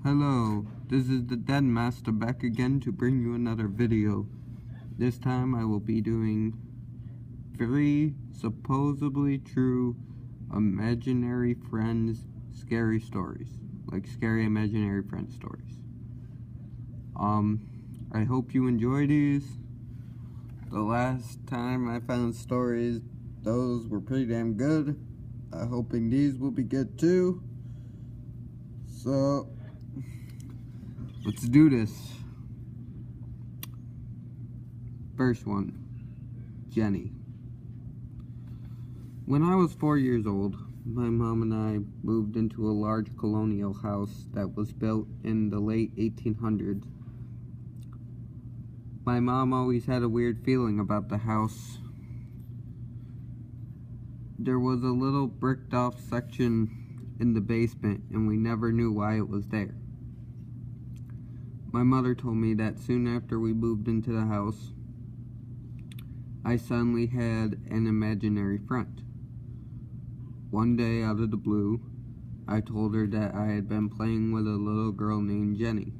Hello, this is the Den Master back again to bring you another video. This time I will be doing 3 supposedly true imaginary friends scary stories. Like scary imaginary friend stories. I hope you enjoy these. The last time I found stories, those were pretty damn good. I'm hoping these will be good too. So let's do this. First one, Jenny. When I was 4 years old, my mom and I moved into a large colonial house that was built in the late 1800s. My mom always had a weird feeling about the house. There was a little bricked off section in the basement, and we never knew why it was there. My mother told me that soon after we moved into the house, I suddenly had an imaginary friend. One day, out of the blue, I told her that I had been playing with a little girl named Jenny.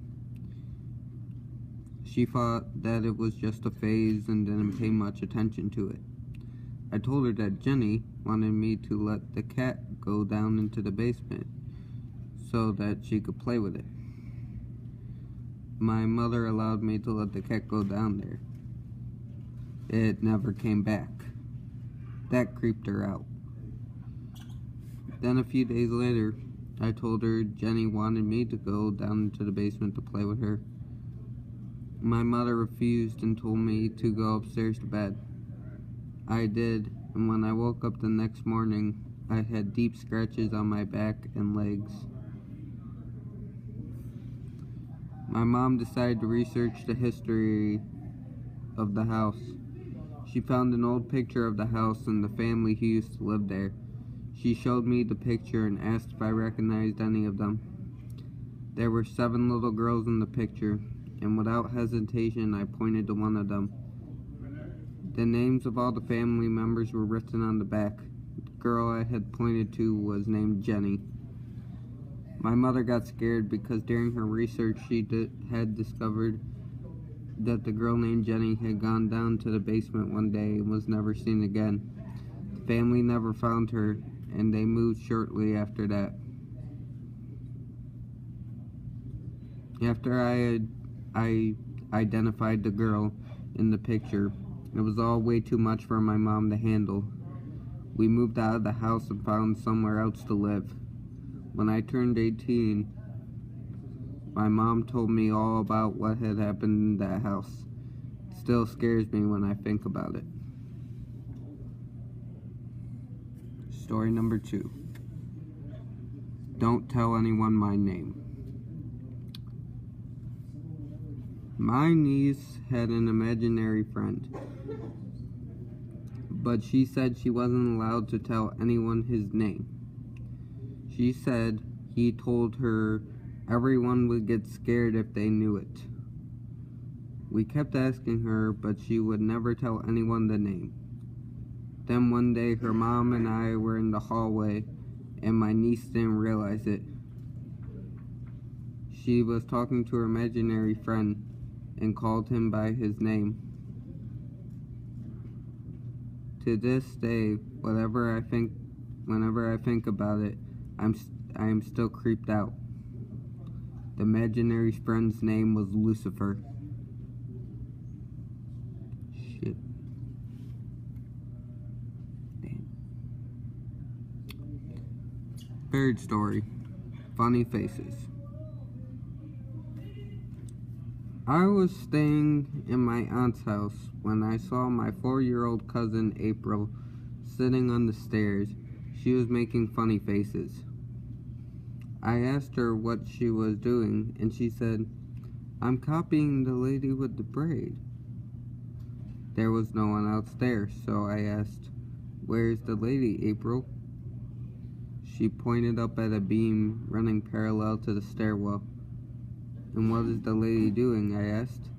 She thought that it was just a phase and didn't pay much attention to it. I told her that Jenny wanted me to let the cat go down into the basement so that she could play with it. My mother allowed me to let the cat go down there. It never came back. That creeped her out. Then a few days later, I told her Jenny wanted me to go down into the basement to play with her. My mother refused and told me to go upstairs to bed. I did, and when I woke up the next morning, I had deep scratches on my back and legs. My mom decided to research the history of the house. She found an old picture of the house and the family who used to live there. She showed me the picture and asked if I recognized any of them. There were 7 little girls in the picture, and without hesitation I pointed to one of them. The names of all the family members were written on the back. The girl I had pointed to was named Jenny. My mother got scared because during her research she had discovered that the girl named Jenny had gone down to the basement one day and was never seen again. The family never found her, and they moved shortly after that. After I identified the girl in the picture, it was all way too much for my mom to handle. We moved out of the house and found somewhere else to live. When I turned 18, my mom told me all about what had happened in that house. It still scares me when I think about it. Story number 2. Don't tell anyone my name. My niece had an imaginary friend, but she said she wasn't allowed to tell anyone his name. She said he told her everyone would get scared if they knew it. We kept asking her, but she would never tell anyone the name. Then one day her mom and I were in the hallway, and my niece didn't realize it. She was talking to her imaginary friend and called him by his name. To this day, whenever I think about it, I am still creeped out. The imaginary friend's name was Lucifer. Shit. Damn. Third story, funny faces. I was staying in my aunt's house when I saw my 4-year-old cousin April sitting on the stairs. She was making funny faces. I asked her what she was doing, and she said, "I'm copying the lady with the braid." There was no one outstairs, so I asked, "Where's the lady, April?" She pointed up at a beam running parallel to the stairwell. "And what is the lady doing?" I asked.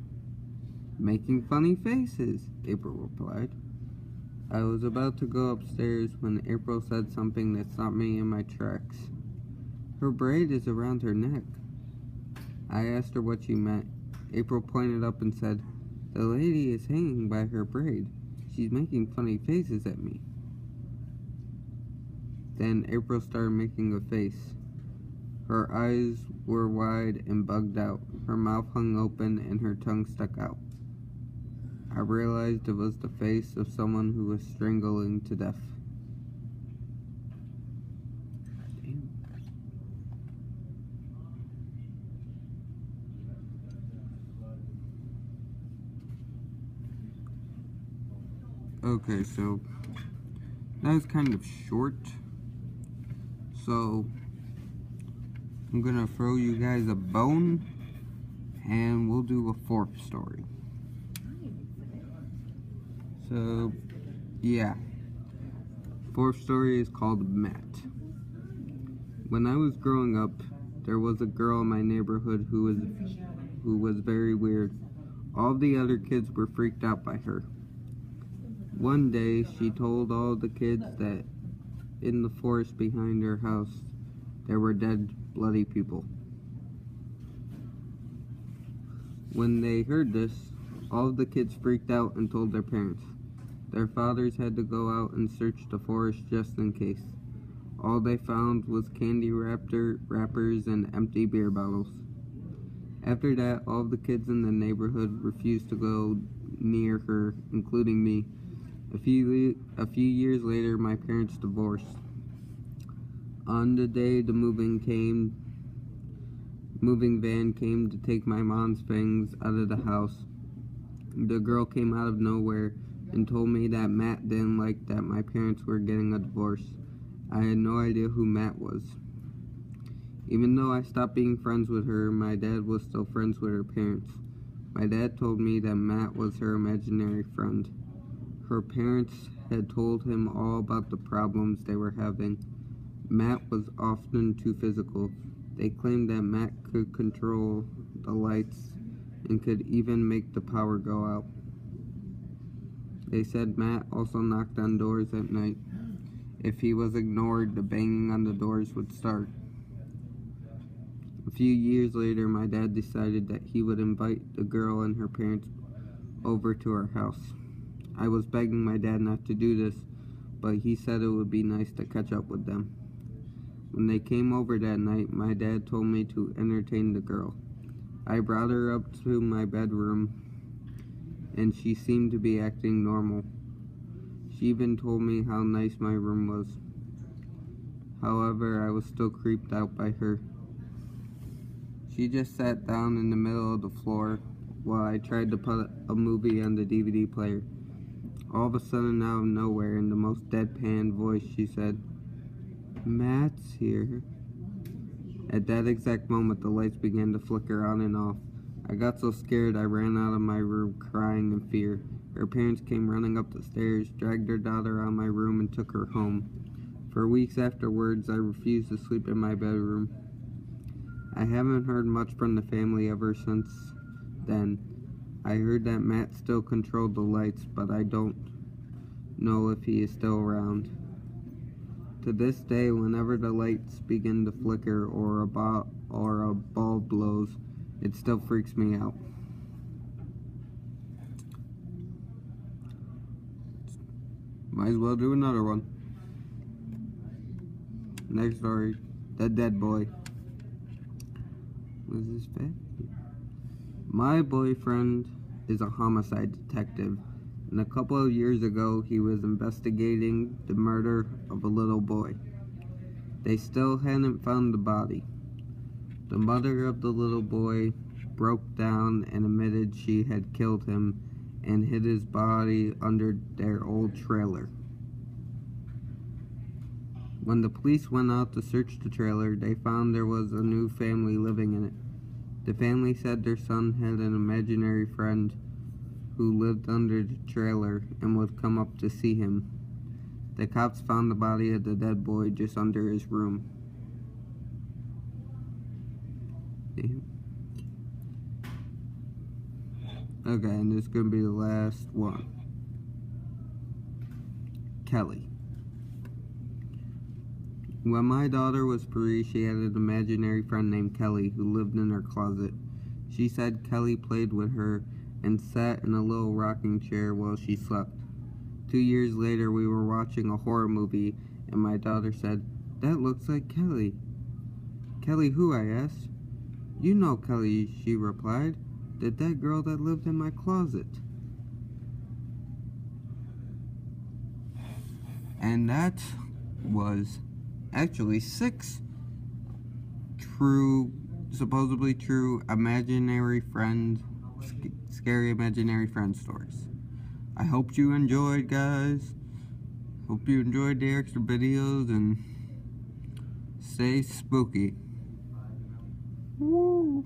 "Making funny faces," April replied. I was about to go upstairs when April said something that stopped me in my tracks. "Her braid is around her neck." I asked her what she meant. April pointed up and said, "The lady is hanging by her braid. She's making funny faces at me." Then April started making a face. Her eyes were wide and bugged out. Her mouth hung open and her tongue stuck out. I realized it was the face of someone who was strangling to death. Damn. Okay, so that was kind of short. So I'm gonna throw you guys a bone and we'll do a fourth story. So yeah, fourth story is called Matt. When I was growing up, there was a girl in my neighborhood who was very weird. All the other kids were freaked out by her. One day, she told all the kids that in the forest behind her house, there were dead, bloody people. When they heard this, all of the kids freaked out and told their parents. Their fathers had to go out and search the forest just in case. All they found was candy wrappers and empty beer bottles. After that, all of the kids in the neighborhood refused to go near her, including me. A few years later, my parents divorced. On the day the moving van came to take my mom's things out of the house, the girl came out of nowhere and told me that Matt didn't like that my parents were getting a divorce. I had no idea who Matt was. Even though I stopped being friends with her, my dad was still friends with her parents. My dad told me that Matt was her imaginary friend. Her parents had told him all about the problems they were having. Matt was often too physical. They claimed that Matt could control the lights and could even make the power go out. They said Matt also knocked on doors at night. If he was ignored, the banging on the doors would start. A few years later, my dad decided that he would invite the girl and her parents over to our house. I was begging my dad not to do this, but he said it would be nice to catch up with them. When they came over that night, my dad told me to entertain the girl. I brought her up to my bedroom, and she seemed to be acting normal. She even told me how nice my room was. However, I was still creeped out by her. She just sat down in the middle of the floor while I tried to put a movie on the DVD player. All of a sudden, out of nowhere, in the most deadpan voice, she said, "Matt's here." At that exact moment, the lights began to flicker on and off. I got so scared I ran out of my room crying in fear. Her parents came running up the stairs, dragged their daughter out of my room, and took her home. For weeks afterwards, I refused to sleep in my bedroom. I haven't heard much from the family ever since then. I heard that Matt still controlled the lights, but I don't know if he is still around. To this day, whenever the lights begin to flicker or a bulb blows, it still freaks me out. Might as well do another one. Next story, The Dead Boy. Was this bad? My boyfriend is a homicide detective, and a couple of years ago he was investigating the murder of a little boy. They still hadn't found the body. The mother of the little boy broke down and admitted she had killed him and hid his body under their old trailer. When the police went out to search the trailer, they found there was a new family living in it. The family said their son had an imaginary friend who lived under the trailer and would come up to see him. The cops found the body of the dead boy just under his room. Okay, and this is going to be the last one. Kelly. When my daughter was 3, she had an imaginary friend named Kelly who lived in her closet. She said Kelly played with her and sat in a little rocking chair while she slept. 2 years later, we were watching a horror movie, and my daughter said, "That looks like Kelly." "Kelly who?" I asked. "You know Kelly," she replied. That girl that lived in my closet." And that was actually 6 supposedly true scary imaginary friend stories. I hope you enjoyed, guys. Hope you enjoyed the extra videos, and stay spooky. Woo!